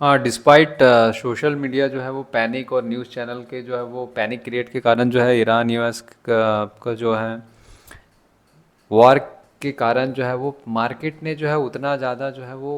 हाँ, despite social media जो है वो पैनिक और न्यूज़ चैनल के जो है वो पैनिक क्रिएट के कारण जो है ईरान यूएस का जो है वॉर के कारण जो है वो मार्केट ने जो है उतना ज़्यादा जो है वो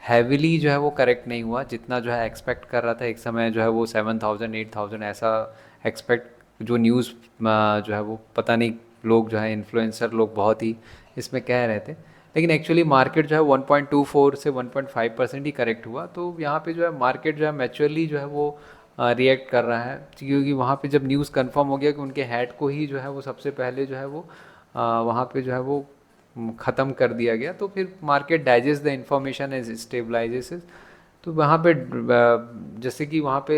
हैविली जो है वो करेक्ट नहीं हुआ जितना जो है एक्सपेक्ट कर रहा था। एक समय जो है वो 7,000 8,000 ऐसा एक्सपेक्ट जो न्यूज़ जो है वो पता नहीं, लोग जो है इन्फ्लुएंसर लोग बहुत ही इसमें कह रहे थे, लेकिन एक्चुअली मार्केट जो है 1.24 से 1.5% ही करेक्ट हुआ। तो यहाँ पे जो है मार्केट जो है मैच्योरली जो है वो रिएक्ट कर रहा है, क्योंकि वहाँ पे जब न्यूज़ कंफर्म हो गया कि उनके हेड को ही जो है वो सबसे पहले जो है वो वहाँ पे जो है वो ख़त्म कर दिया गया, तो फिर market digest the information as stabilises. तो वहाँ पे जैसे कि वहाँ पे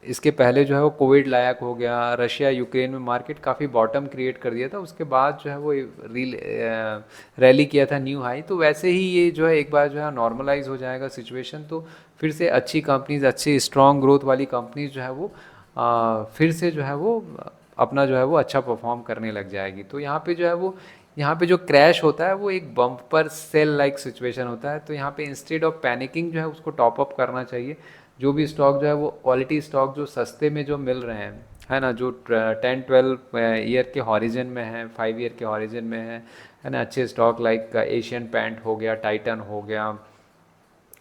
इसके पहले जो है वो कोविड लायक हो गया, रशिया यूक्रेन में मार्केट काफ़ी बॉटम क्रिएट कर दिया था, उसके बाद जो है वो रील रैली किया था न्यू हाई। तो वैसे ही ये जो है एक बार जो है नॉर्मलाइज हो जाएगा सिचुएशन, तो फिर से अच्छी कंपनीज, अच्छी स्ट्रॉन्ग ग्रोथ वाली कंपनीज जो है वो फिर से जो है वो अपना जो है वो अच्छा परफॉर्म करने लग जाएगी। तो यहाँ पे जो है वो, यहाँ पे जो क्रैश होता है वो एक बम्पर सेल लाइक सिचुएशन होता है। तो यहाँ पे इंस्टेड ऑफ पैनिकिंग जो है उसको टॉप अप करना चाहिए। जो भी स्टॉक जो है वो क्वालिटी स्टॉक जो सस्ते में जो मिल रहे हैं, है ना, जो 10-12 ईयर के हॉरिजन में है, 5 ईयर के हॉरिजन में है ना, अच्छे स्टॉक लाइक एशियन पेंट हो गया, टाइटन हो गया,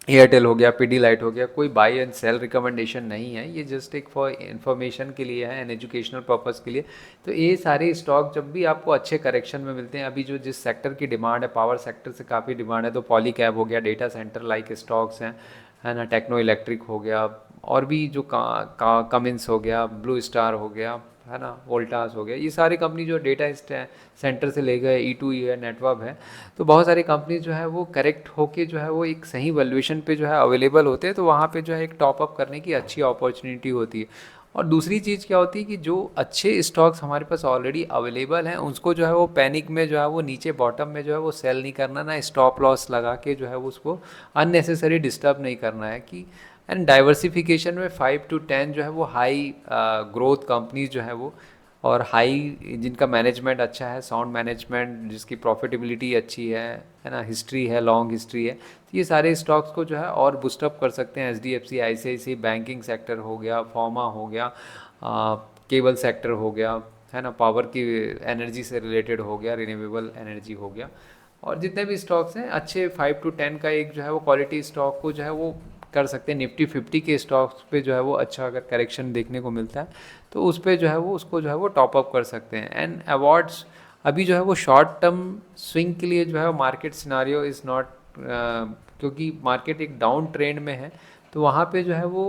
एयरटेल हो गया, पीडीलाइट हो गया, कोई बाई एंड सेल रिकमेंडेशन नहीं है, ये जस्ट एक फॉर इन्फॉर्मेशन के लिए है एंड एजुकेशनल पर्पस के लिए। तो ये सारे स्टॉक जब भी आपको अच्छे करेक्शन में मिलते हैं, अभी जो जिस सेक्टर की डिमांड है, पावर सेक्टर से काफ़ी डिमांड है, तो पॉली कैब हो गया, डेटा सेंटर लाइक स्टॉक्स हैं, है ना, टेक्नो इलेक्ट्रिक हो गया, और भी जो कमिंस हो गया, ब्लू स्टार हो गया, है ना, वोल्टास हो गया, ये सारी कंपनी जो डेटा सेंटर से ले गए, ई है, नेटवर्क है। तो बहुत सारी कंपनी जो है वो करेक्ट होके जो है वो एक सही वैल्यूएशन पे जो है अवेलेबल होते हैं, तो वहाँ पे जो है एक टॉप अप करने की अच्छी अपॉर्चुनिटी होती है। और दूसरी चीज़ क्या होती है कि जो अच्छे स्टॉक्स हमारे पास ऑलरेडी अवेलेबल हैं, उसको जो है वो पैनिक में जो है वो नीचे बॉटम में जो है वो सेल नहीं करना, ना स्टॉप लॉस लगा के जो है वो उसको अननेसेसरी डिस्टर्ब नहीं करना है। कि एंड डाइवर्सिफिकेशन में 5 to 10 जो है वो हाई ग्रोथ कंपनीज जो है वो, और हाई जिनका मैनेजमेंट अच्छा है, साउंड मैनेजमेंट, जिसकी प्रॉफिटेबिलिटी अच्छी है ना, हिस्ट्री है, लॉन्ग हिस्ट्री है, तो ये सारे स्टॉक्स को जो है और बूस्टअप कर सकते हैं। एचडीएफसी, आईसीआईसी, बैंकिंग सेक्टर हो गया, फार्मा हो गया, केबल सेक्टर हो गया, है ना, पावर की एनर्जी से रिलेटेड हो गया, रिन्यूएबल एनर्जी हो गया, और जितने भी स्टॉक्स हैं अच्छे 5 to 10 का एक जो है वो क्वालिटी स्टॉक को जो है वो कर सकते हैं। निफ्टी 50 के स्टॉक्स पे जो है वो अच्छा अगर करेक्शन देखने को मिलता है, तो उस पर जो है वो उसको जो है वो टॉप अप कर सकते हैं। एंड अवार्ड्स, अभी जो है वो शॉर्ट टर्म स्विंग के लिए जो है मार्केट सिनारियो इज़ नॉट, क्योंकि मार्केट एक डाउन ट्रेंड में है, तो वहाँ पे जो है वो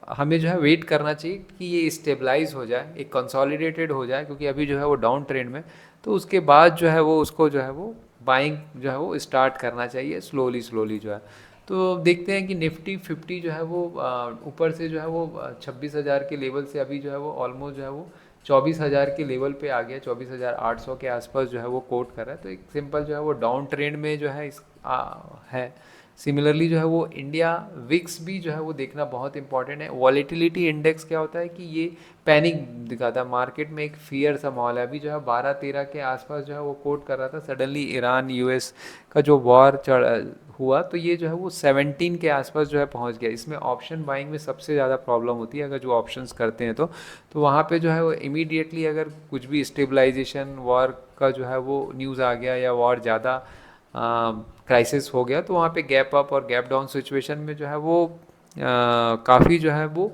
हमें जो है वेट करना चाहिए कि ये स्टेबलाइज हो जाए, एक कंसोलिडेटेड हो जाए, क्योंकि अभी जो है वो डाउन ट्रेंड में, तो उसके बाद जो है वो उसको जो है वो बाइंग जो है वो स्टार्ट करना चाहिए स्लोली स्लोली जो है। तो देखते हैं कि निफ्टी 50 जो है वो ऊपर से जो है वो 26,000 के लेवल से अभी जो है वो ऑलमोस्ट जो है वो 24,000 के लेवल पे आ गया, 24,800 के आसपास जो है वो कोट कर रहा है। तो एक सिंपल जो है वो डाउन ट्रेंड में जो है है। सिमिलरली जो है वो इंडिया विक्स भी जो है वो देखना बहुत इंपॉर्टेंट है। वॉलेटिलिटी इंडेक्स क्या होता है कि ये पैनिक दिखाता है, मार्केट में एक फियर सा माहौल है। अभी जो है 12-13 के आसपास जो है वो कोट कर रहा था, सडनली ईरान यूएस का जो वॉर हुआ, तो ये जो है वो 17 के आसपास जो है पहुंच गया। इसमें ऑप्शन बाइंग में सबसे ज़्यादा प्रॉब्लम होती है, अगर जो ऑप्शंस करते हैं तो वहाँ पे जो है वो इमीडिएटली अगर कुछ भी स्टेबलाइजेशन वॉर का जो है वो न्यूज़ आ गया, या वॉर ज़्यादा क्राइसिस हो गया, तो वहाँ पे गैप अप और गैप डाउन सिचुएशन में जो है वो काफ़ी जो है वो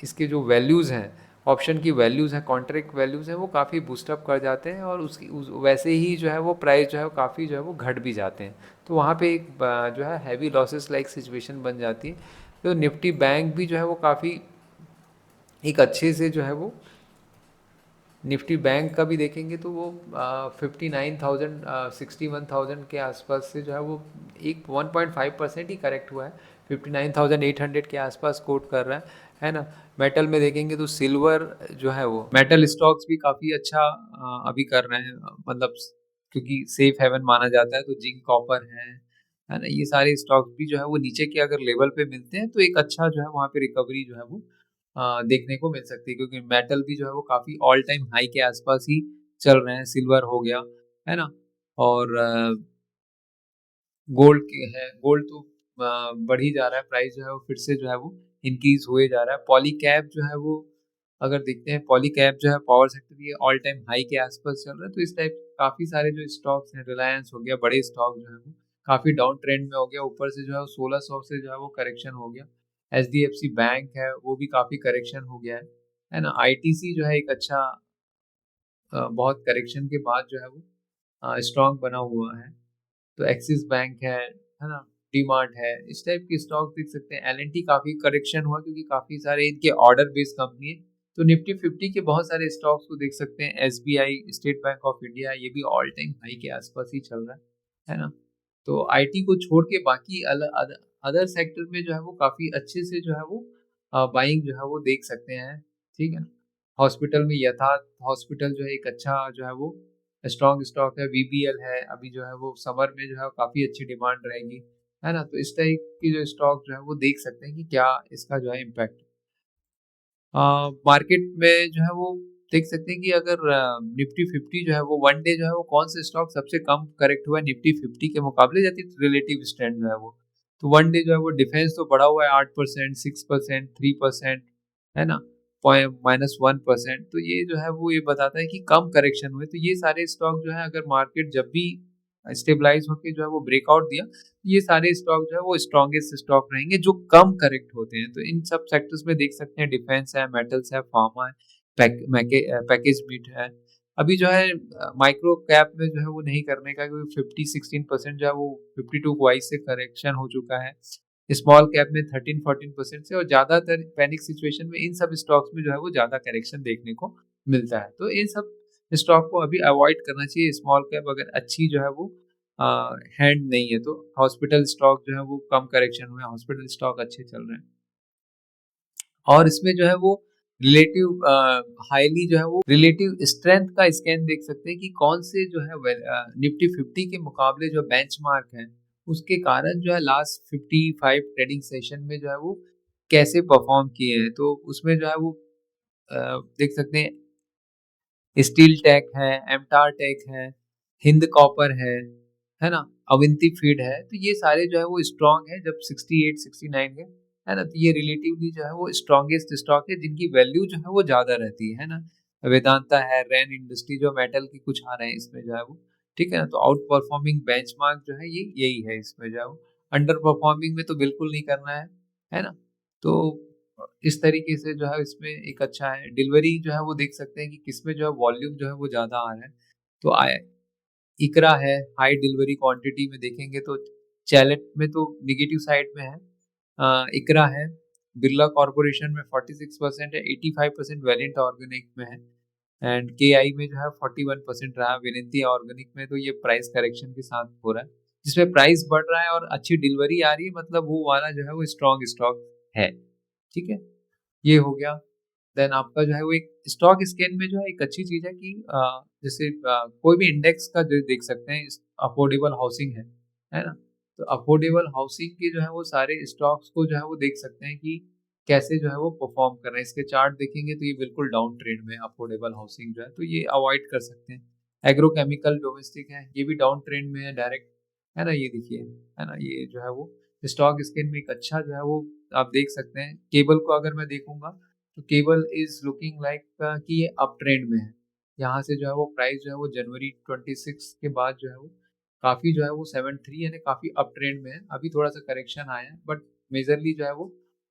इसके जो वैल्यूज़ हैं, ऑप्शन की वैल्यूज़ हैं, कॉन्ट्रैक्ट वैल्यूज़ हैं, वो काफ़ी बूस्टअप कर जाते हैं, और वैसे ही जो है वो प्राइस जो है वो काफ़ी जो है वो घट भी जाते हैं। तो वहाँ पे एक जो है हैवी लॉसेस लाइक सिचुएशन बन जाती है। तो निफ्टी बैंक भी जो है वो काफ़ी एक अच्छे से जो है वो, निफ्टी बैंक का भी देखेंगे तो वो 59,000 61,000 के आसपास से जो है वो एक 1.5% ही करेक्ट हुआ है, 59,800 के आसपास कोट कर रहा है ना। मेटल में देखेंगे तो सिल्वर जो है वो, मेटल स्टॉक्स भी काफ़ी अच्छा अभी कर रहे हैं, मतलब क्योंकि सेफ हेवन माना जाता है, तो जिंक कॉपर है ना, ये सारे स्टॉक्स भी जो है वो नीचे के अगर लेवल पे मिलते हैं, तो एक अच्छा जो है वहाँ पे रिकवरी जो है वो देखने को मिल सकती है, क्योंकि मेटल भी जो है वो काफ़ी ऑल टाइम हाई के आसपास ही चल रहे हैं। सिल्वर हो गया, है ना, और गोल्ड के है, गोल्ड तो बढ़ ही जा रहा है, प्राइस जो है वो फिर से जो है वो इंक्रीज हुए जा रहा है। पॉलीकैब जो है वो अगर देखते हैं, पॉलीकैब जो है पावर सेक्टर ये ऑल टाइम हाई के आसपास चल रहा है। तो इस टाइप काफ़ी सारे जो स्टॉक्स हैं, रिलायंस हो गया, बड़े स्टॉक जो है वो काफ़ी डाउन ट्रेंड में हो गया, ऊपर से जो है 1600 से जो है वो करेक्शन हो गया। एचडीएफसी बैंक है वो भी काफ़ी करेक्शन हो गया है ना। आईटीसी जो है एक अच्छा बहुत करेक्शन के बाद जो है वो स्ट्रांग बना हुआ है। तो एक्सिस बैंक है ना, डीमार्ट है, इस टाइप के स्टॉक देख सकते हैं। एलएनटी काफ़ी करेक्शन हुआ क्योंकि काफ़ी सारे इनके ऑर्डर बेस्ड कंपनी है। तो निफ्टी 50 के बहुत सारे स्टॉक्स को देख सकते हैं। SBI, state bank of India, ये भी ऑल टाइम हाई के आसपास ही चल रहा है ना। तो आईटी को छोड़ के बाकी अदर सेक्टर में जो है वो काफ़ी अच्छे से जो है वो बाइंग जो है वो देख सकते हैं, ठीक है ना। हॉस्पिटल में यथार्थ हॉस्पिटल जो है एक अच्छा जो है वो स्ट्रॉन्ग स्टॉक है। वीबीएल है, अभी जो है वो समर में जो है काफ़ी अच्छी डिमांड रहेगी, है ना। तो इस टाइप की जो स्टॉक जो है वो देख सकते हैं कि क्या इसका जो है इम्पैक्ट मार्केट में जो है वो देख सकते हैं कि अगर निफ्टी 50 जो है वो वन डे जो है वो कौन से स्टॉक सबसे कम करेक्ट हुआ है निफ्टी 50 के मुकाबले, जाती रिलेटिव स्ट्रेंथ जो है वो। तो वन डे जो है वो डिफेंस तो बढ़ा हुआ है 8%, 6%, 3%, है ना, पॉइंट -1%। तो ये जो है वो ये बताता है कि कम करेक्शन हुए। तो ये सारे स्टॉक जो है अगर मार्केट जब भी स्टेबलाइज होकर जो है वो ब्रेकआउट दिया, ये सारे स्टॉक जो है वो स्ट्रॉन्गेस्ट स्टॉक रहेंगे जो कम करेक्ट होते हैं। तो इन सब सेक्टर्स में देख सकते हैं, डिफेंस है, मेटल्स है, फार्मा है, पैकेज मीट है। अभी जो है माइक्रो कैप में जो है वो नहीं करने का, क्योंकि 15-16% जो है वो 52 को से करेक्शन हो चुका है। स्मॉल कैप में 13-14% से, और ज्यादातर पैनिक सिचुएशन में इन सब स्टॉक्स में जो है वो ज्यादा करेक्शन देखने को मिलता है। तो इन सब स्टॉक को अभी अवॉइड करना चाहिए। स्मॉल कैप अगर अच्छी जो है वो हैंड नहीं है, तो हॉस्पिटल स्टॉक जो है वो कम करेक्शन हुए, हॉस्पिटल स्टॉक अच्छे चल रहे हैं। और इसमें जो है वो रिलेटिव हाईली जो है वो रिलेटिव स्ट्रेंथ का स्कैन देख सकते हैं कि कौन से जो है निफ्टी 50 के मुकाबले जो बेंचमार्क है, उसके कारण जो है लास्ट 55 ट्रेडिंग सेशन में जो है वो कैसे परफॉर्म किए हैं। तो उसमें जो है वो देख सकते हैं, स्टील टेक है, एमटार टेक है, हिंद कॉपर है ना, अवंती फीड है। तो ये सारे जो है वो स्ट्रॉन्ग है जब 68 69 है ना। तो ये रिलेटिवली जो है वो स्ट्रॉन्गेस्ट स्टॉक है जिनकी वैल्यू जो है वो ज्यादा रहती है ना। वेदांता है, रैन इंडस्ट्री जो मेटल की कुछ आ रहे हैं इसमें जो है वो, ठीक है ना। तो आउट परफॉर्मिंग बेंचमार्क जो है ये यही है इसमें जो है वो। अंडर परफॉर्मिंग में तो बिल्कुल नहीं करना है ना। तो इस तरीके से जो है इसमें एक अच्छा है। डिलीवरी जो है वो देख सकते हैं कि किसमें जो है वॉल्यूम जो है वो ज़्यादा आ रहा है। तो आया इकरा है, हाई डिलीवरी क्वांटिटी में देखेंगे तो चैलेंज में तो निगेटिव साइड में है। इकरा है, बिरला कॉर्पोरेशन में 46% है, 85% वेरिएंट ऑर्गेनिक में है, एंड के आई में जो है 41% रहा। विनती ऑर्गेनिक में तो ये प्राइस करेक्शन के साथ हो रहा है, जिसमें प्राइस बढ़ रहा है और अच्छी डिलीवरी आ रही है, मतलब वो वाला जो है वो स्ट्रॉन्ग स्टॉक है, ठीक है। ये हो गया। देन आपका जो है वो एक स्टॉक स्कैन में जो है एक अच्छी चीज है कि जैसे कोई भी इंडेक्स का जो देख सकते हैं, अफोर्डेबल हाउसिंग है ना। तो अफोर्डेबल हाउसिंग के जो है वो सारे स्टॉक्स को जो है वो देख सकते हैं कि कैसे जो है वो परफॉर्म कर रहे हैं। इसके चार्ट देखेंगे तो ये बिल्कुल डाउन ट्रेंड में अफोर्डेबल हाउसिंग जो है, तो ये अवॉइड कर सकते हैं। एग्रोकेमिकल डोमेस्टिक है, ये भी डाउन ट्रेंड में है डायरेक्ट, है ना। ये देखिए, है ना, ये जो है वो स्टॉक स्कैन में एक अच्छा जो है वो आप देख सकते हैं। केबल को अगर मैं देखूंगा तो केबल इज लुकिंग लाइक कि ये अप ट्रेंड में है। यहाँ से जो है वो प्राइस जो है वो जनवरी 26 के बाद जो है वो काफ़ी जो है वो 73 यानी काफ़ी अप ट्रेंड में है। अभी थोड़ा सा करेक्शन आया है, बट मेजरली जो है वो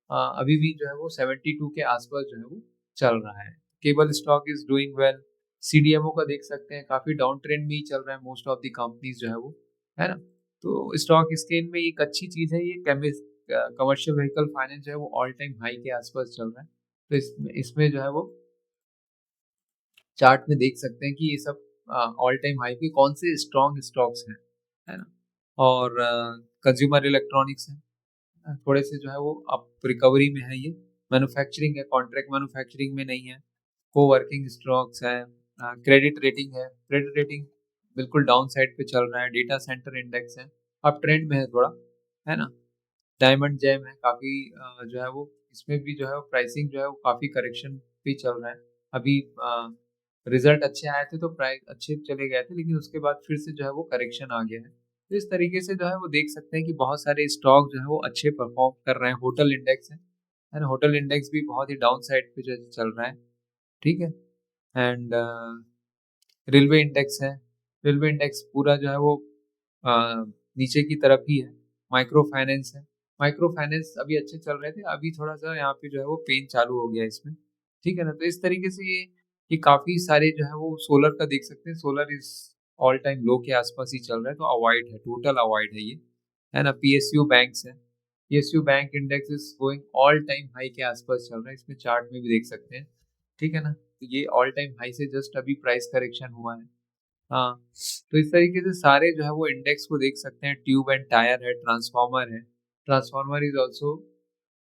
अभी भी जो है वो 72 के आसपास जो है वो चल रहा है। Cable stock is doing well. CDMO का देख सकते हैं, काफ़ी डाउन ट्रेंड में ही चल रहा है मोस्ट ऑफ द कंपनीज जो है वो, है ना। तो स्टॉक स्कैन में एक अच्छी चीज़ है, ये कमर्शियल व्हीकल फाइनेंस जो है वो ऑल टाइम हाई के आसपास चल रहा है। तो इसमें जो है वो चार्ट में देख सकते हैं कि ये सब ऑल टाइम हाई पे कौन से स्ट्रॉन्ग स्टॉक्स हैं, है ना। और कंज्यूमर इलेक्ट्रॉनिक्स है, थोड़े से जो है वो अब रिकवरी में है। ये मैन्युफैक्चरिंग है, कॉन्ट्रैक्ट मैन्युफैक्चरिंग में नहीं है। को वर्किंग स्टॉक्स है। क्रेडिट रेटिंग है, क्रेडिट रेटिंग बिल्कुल डाउन साइड पे चल रहा है। डेटा सेंटर इंडेक्स है, अब ट्रेंड में है थोड़ा, है ना। डायमंड जैम है, काफ़ी जो है वो इसमें भी जो है प्राइसिंग जो है वो काफ़ी करेक्शन भी चल रहा है। अभी रिजल्ट अच्छे आए थे तो प्राइस अच्छे चले गए थे, लेकिन उसके बाद फिर से जो है वो करेक्शन आ गया है। तो इस तरीके से जो है वो देख सकते हैं कि बहुत सारे स्टॉक जो है वो अच्छे परफॉर्म कर रहे हैं। होटल इंडेक्स है ना, होटल इंडेक्स भी बहुत ही डाउन साइड पे जो है चल रहा है, ठीक है। एंड रेलवे इंडेक्स है, रेलवे इंडेक्स पूरा जो है वो नीचे की तरफ ही है। माइक्रो फाइनेंस है, माइक्रो फाइनेंस अभी अच्छे चल रहे थे, अभी थोड़ा सा यहाँ पे जो है वो पेन चालू हो गया इसमें, ठीक है ना। तो इस तरीके से ये काफी सारे जो है वो सोलर का देख सकते हैं, सोलर इस ऑल टाइम लो के आसपास ही चल रहा है, तो अवॉइड है, टोटल अवॉइड है ना। पीएसयू बैंक्स है, PSU bank index is going all time high के आसपास चल रहा है, इसमें चार्ट में भी देख सकते हैं, ठीक है ना। तो ये ऑल टाइम हाई से जस्ट अभी प्राइस करेक्शन हुआ है। हाँ, तो इस तरीके से सारे जो है वो इंडेक्स को देख सकते हैं। ट्यूब एंड टायर है, ट्रांसफार्मर है, ट्रांसफार्मर इज ऑल्सो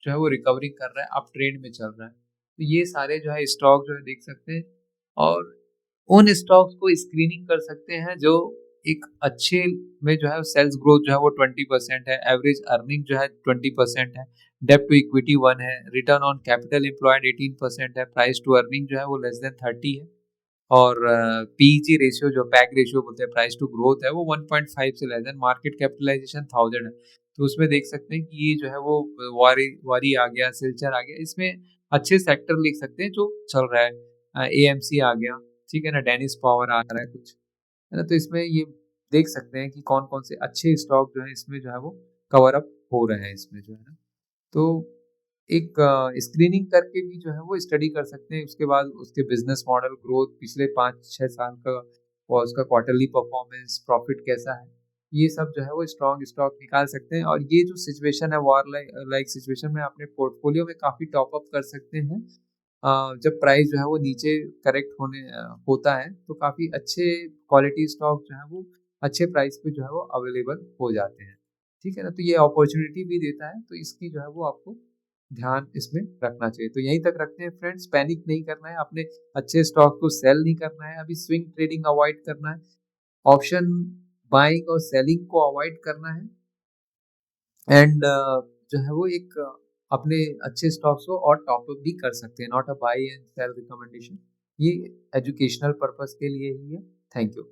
जो है वो रिकवरिंग कर रहा है, अप ट्रेंड में चल रहा है। तो ये सारे जो है स्टॉक जो है देख सकते हैं, और उन स्टॉक्स को स्क्रीनिंग कर सकते हैं जो एक अच्छे में जो है सेल्स ग्रोथ जो है वो 20% है, एवरेज अर्निंग जो है 20% है, डेप्ट टू इक्विटी 1 है, रिटर्न ऑन कैपिटल एम्प्लॉयड 18% है, प्राइस टू अर्निंग जो है वो लेस देन 30 है, और पीईजी रेशियो जो पैक रेशियो बोलते हैं, प्राइस टू ग्रोथ है, वो 1.5 से लेस देन, मार्केट कैपिटलाइजेशन 1000 है। तो उसमें देख सकते हैं कि ये जो है वो वारी वारी आ गया, सिल्चर आ गया, इसमें अच्छे सेक्टर लिख सकते हैं जो चल रहा है। एएमसी आ गया, ठीक है ना, डेनिस पावर आ रहा है कुछ, है ना। तो इसमें ये देख सकते हैं कि कौन कौन से अच्छे स्टॉक जो है इसमें जो है वो कवर अप हो रहे हैं इसमें जो है ना। तो एक स्क्रीनिंग करके भी जो है वो स्टडी कर सकते हैं, उसके बाद उसके बिजनेस मॉडल, ग्रोथ, पिछले 5-6 साल का और उसका क्वार्टरली परफॉर्मेंस, प्रॉफिट कैसा है, ये सब जो है वो स्ट्रॉन्ग स्टॉक निकाल सकते हैं। और ये जो सिचुएशन है, वॉर लाइक सिचुएशन में अपने पोर्टफोलियो में काफ़ी टॉप अप कर सकते हैं। जब प्राइस जो है वो नीचे करेक्ट होता है, तो काफ़ी अच्छे क्वालिटी स्टॉक जो है वो अच्छे प्राइस पे जो है वो अवेलेबल हो जाते हैं, ठीक है ना। तो ये अपॉर्चुनिटी भी देता है, तो इसकी जो है वो आपको ध्यान इसमें रखना चाहिए। तो यहीं तक रखते हैं फ्रेंड्स, पैनिक नहीं करना है, अपने अच्छे स्टॉक को सेल नहीं करना है, अभी स्विंग ट्रेडिंग अवॉइड करना है, ऑप्शन बाइंग और सेलिंग को अवॉइड करना है, एंड जो है वो एक अपने अच्छे स्टॉक्स को और टॉप अप भी कर सकते हैं, not a by and cell recommendation. ये एजुकेशनल पर्पस के लिए ही है। Thank you.